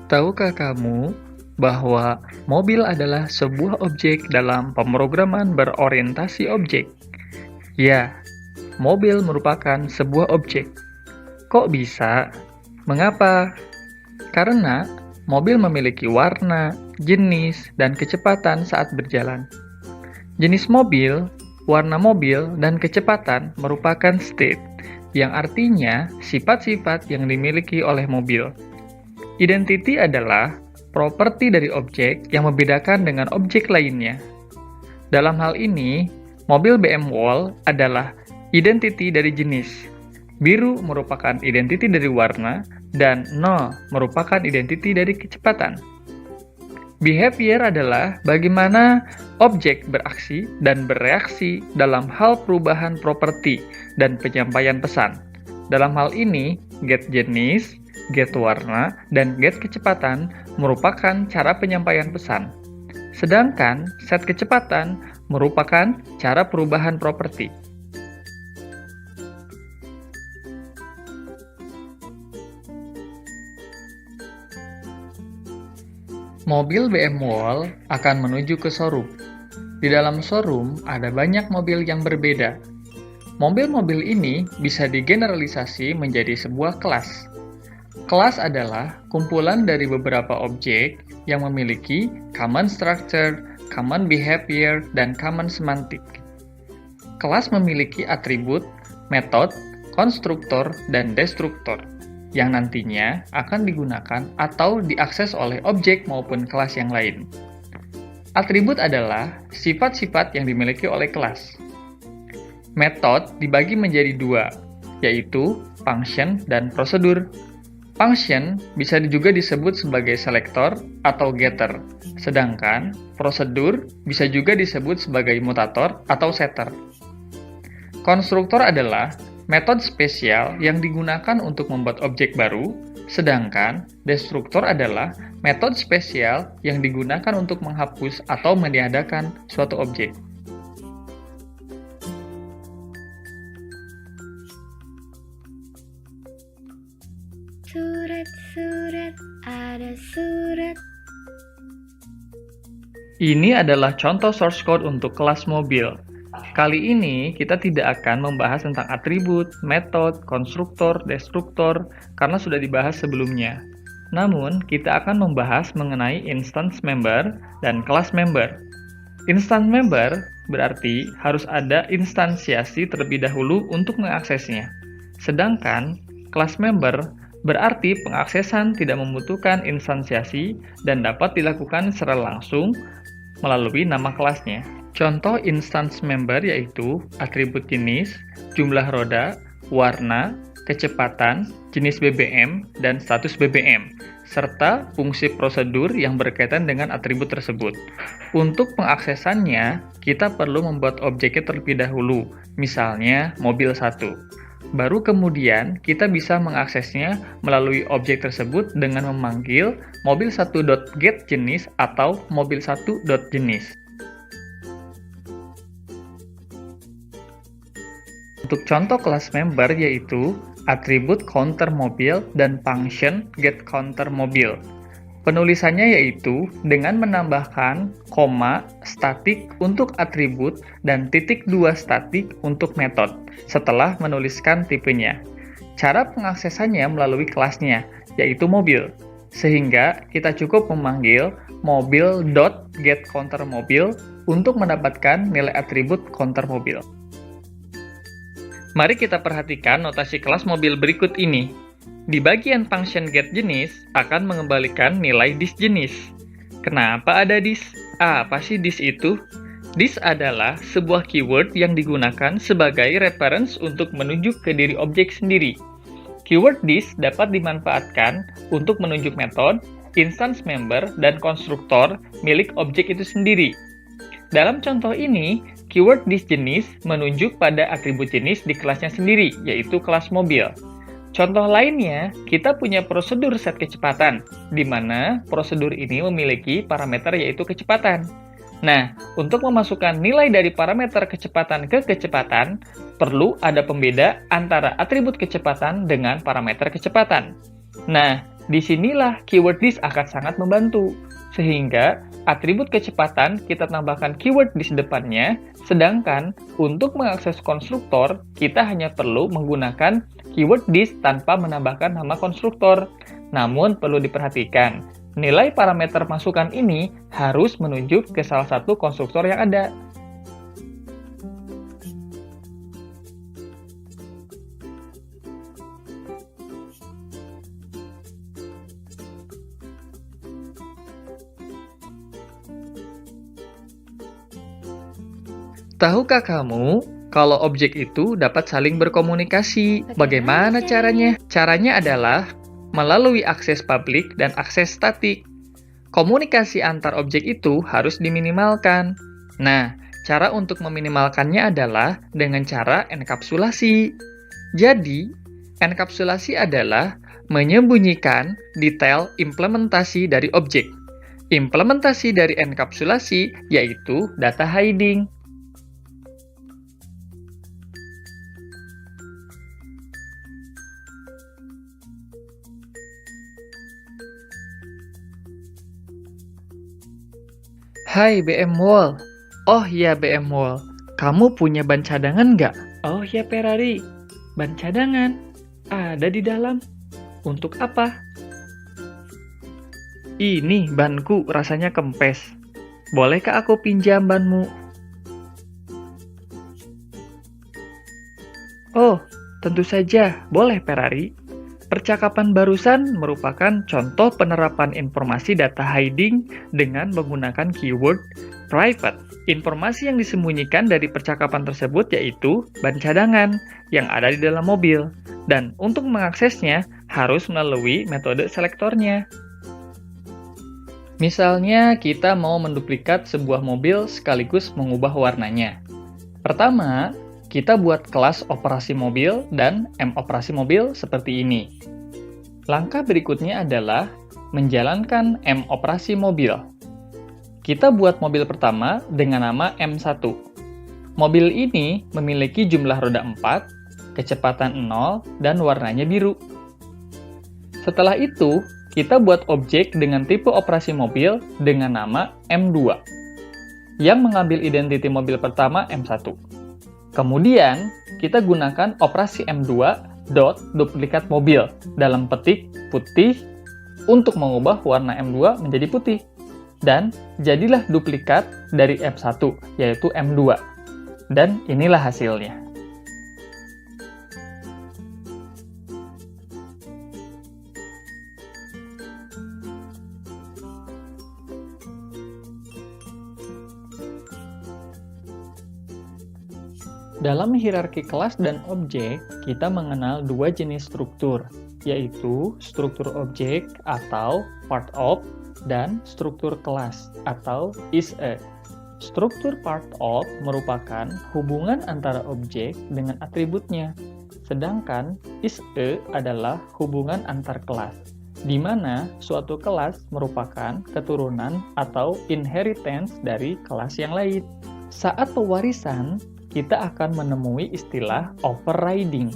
Tahukah kamu bahwa mobil adalah sebuah objek dalam pemrograman berorientasi objek? Ya, mobil merupakan sebuah objek. Kok bisa? Mengapa? Karena mobil memiliki warna, jenis, dan kecepatan saat berjalan. Jenis mobil, warna mobil, dan kecepatan merupakan state, yang artinya sifat-sifat yang dimiliki oleh mobil. Identity adalah properti dari objek yang membedakan dengan objek lainnya. Dalam hal ini, mobil BM Wall adalah identity dari jenis. Biru merupakan identity dari warna, dan 0 merupakan identity dari kecepatan. Behavior adalah bagaimana objek beraksi dan bereaksi dalam hal perubahan properti dan penyampaian pesan. Dalam hal ini, get jenis, get warna, dan get kecepatan merupakan cara penyampaian pesan. Sedangkan set kecepatan merupakan cara perubahan properti. Mobil BM Wall akan menuju ke showroom. Di dalam showroom ada banyak mobil yang berbeda. Mobil-mobil ini bisa digeneralisasi menjadi sebuah kelas. Kelas adalah kumpulan dari beberapa objek yang memiliki common structure, common behavior, dan common semantik. Kelas memiliki atribut, metode, konstruktor, dan destruktor yang nantinya akan digunakan atau diakses oleh objek maupun kelas yang lain. Atribut adalah sifat-sifat yang dimiliki oleh kelas. Metode dibagi menjadi dua, yaitu function dan prosedur. Function bisa juga disebut sebagai selector atau getter, sedangkan prosedur bisa juga disebut sebagai mutator atau setter. Konstruktor adalah metode spesial yang digunakan untuk membuat objek baru, sedangkan destruktor adalah metode spesial yang digunakan untuk menghapus atau meniadakan suatu objek. Surat, ada surat. Ini adalah contoh source code untuk kelas mobil. Kali ini kita tidak akan membahas tentang atribut, metode, konstruktor, destruktor, karena sudah dibahas sebelumnya. Namun, kita akan membahas mengenai instance member dan kelas member. Instance member berarti harus ada instansiasi terlebih dahulu untuk mengaksesnya. Sedangkan, kelas member berarti pengaksesan tidak membutuhkan instansiasi dan dapat dilakukan secara langsung melalui nama kelasnya. Contoh instance member yaitu atribut jenis, jumlah roda, warna, kecepatan, jenis BBM, dan status BBM, serta fungsi prosedur yang berkaitan dengan atribut tersebut. Untuk pengaksesannya, kita perlu membuat objeknya terlebih dahulu, misalnya mobil 1. Baru kemudian kita bisa mengaksesnya melalui objek tersebut dengan memanggil mobil1.getJenis atau mobil1.jenis. Untuk contoh kelas member yaitu atribut counter mobil dan function get counter mobil. Penulisannya yaitu dengan menambahkan koma statik untuk atribut dan titik 2 statik untuk metode setelah menuliskan tipenya. Cara pengaksesannya melalui kelasnya yaitu mobil. Sehingga kita cukup memanggil mobil.getCounterMobil untuk mendapatkan nilai atribut counter mobil. Mari kita perhatikan notasi kelas mobil berikut ini. Di bagian function getJenis akan mengembalikan nilai disJenis. Kenapa ada dis? Apa sih dis itu? Dis adalah sebuah keyword yang digunakan sebagai reference untuk menunjuk ke diri objek sendiri. Keyword dis dapat dimanfaatkan untuk menunjuk metode, instance member, dan konstruktor milik objek itu sendiri. Dalam contoh ini, keyword disJenis menunjuk pada atribut jenis di kelasnya sendiri, yaitu kelas mobil. Contoh lainnya, kita punya prosedur set kecepatan, di mana prosedur ini memiliki parameter yaitu kecepatan. Nah, untuk memasukkan nilai dari parameter kecepatan ke kecepatan, perlu ada pembeda antara atribut kecepatan dengan parameter kecepatan. Nah, Disinilah keyword this akan sangat membantu, sehingga atribut kecepatan kita tambahkan keyword this depannya, sedangkan untuk mengakses konstruktor, kita hanya perlu menggunakan keyword this tanpa menambahkan nama konstruktor. Namun perlu diperhatikan, nilai parameter masukan ini harus menunjuk ke salah satu konstruktor yang ada. Tahukah kamu kalau objek itu dapat saling berkomunikasi? Bagaimana caranya? Caranya adalah melalui akses publik dan akses statik. Komunikasi antar objek itu harus diminimalkan. Nah, cara untuk meminimalkannya adalah dengan cara enkapsulasi. Jadi, enkapsulasi adalah menyembunyikan detail implementasi dari objek. Implementasi dari enkapsulasi yaitu data hiding. Hai BM Wall. Oh ya BM Wall, kamu punya ban cadangan nggak? Oh ya Ferrari, ban cadangan. Ada di dalam. Untuk apa? Ini banku rasanya kempes. Bolehkah aku pinjam banmu? Oh, tentu saja. Boleh Ferrari. Percakapan barusan merupakan contoh penerapan informasi data hiding dengan menggunakan keyword private. Informasi yang disembunyikan dari percakapan tersebut yaitu ban cadangan yang ada di dalam mobil. Dan untuk mengaksesnya harus melalui metode selektornya. Misalnya kita mau menduplikat sebuah mobil sekaligus mengubah warnanya. Pertama, kita buat kelas operasi mobil dan moperasi mobil seperti ini. Langkah berikutnya adalah menjalankan moperasi mobil. Kita buat mobil pertama dengan nama M1. Mobil ini memiliki jumlah roda 4, kecepatan 0, dan warnanya biru. Setelah itu, kita buat objek dengan tipe operasi mobil dengan nama M2, yang mengambil identiti mobil pertama M1. Kemudian, kita gunakan operasi M2 dot duplikat mobil dalam petik putih untuk mengubah warna M2 menjadi putih. Dan jadilah duplikat dari M1, yaitu M2. Dan inilah hasilnya. Dalam hierarki kelas dan objek, kita mengenal dua jenis struktur, yaitu struktur objek atau part of, dan struktur kelas atau is-a. Struktur part of merupakan hubungan antara objek dengan atributnya, sedangkan is-a adalah hubungan antar kelas, di mana suatu kelas merupakan keturunan atau inheritance dari kelas yang lain. Saat pewarisan, kita akan menemui istilah overriding.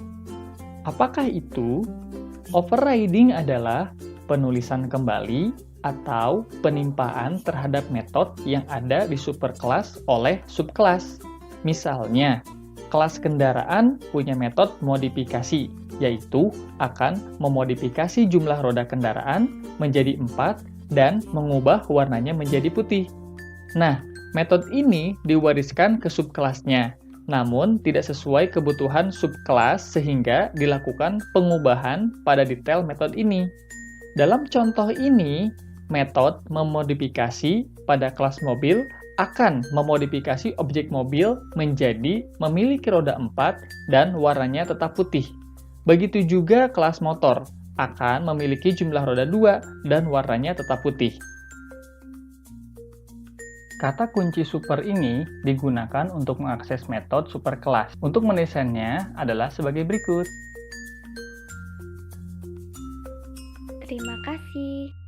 Apakah itu? Overriding adalah penulisan kembali atau penimpaan terhadap metode yang ada di superkelas oleh subkelas. Misalnya, kelas kendaraan punya metode modifikasi, yaitu akan memodifikasi jumlah roda kendaraan menjadi 4 dan mengubah warnanya menjadi putih. Nah, metode ini diwariskan ke subkelasnya, namun tidak sesuai kebutuhan subkelas sehingga dilakukan pengubahan pada detail metode ini. Dalam contoh ini, metode memodifikasi pada kelas mobil akan memodifikasi objek mobil menjadi memiliki roda 4 dan warnanya tetap putih. Begitu juga kelas motor akan memiliki jumlah roda 2 dan warnanya tetap putih. Kata kunci super ini digunakan untuk mengakses metode superkelas. Untuk mendesainnya adalah sebagai berikut. Terima kasih.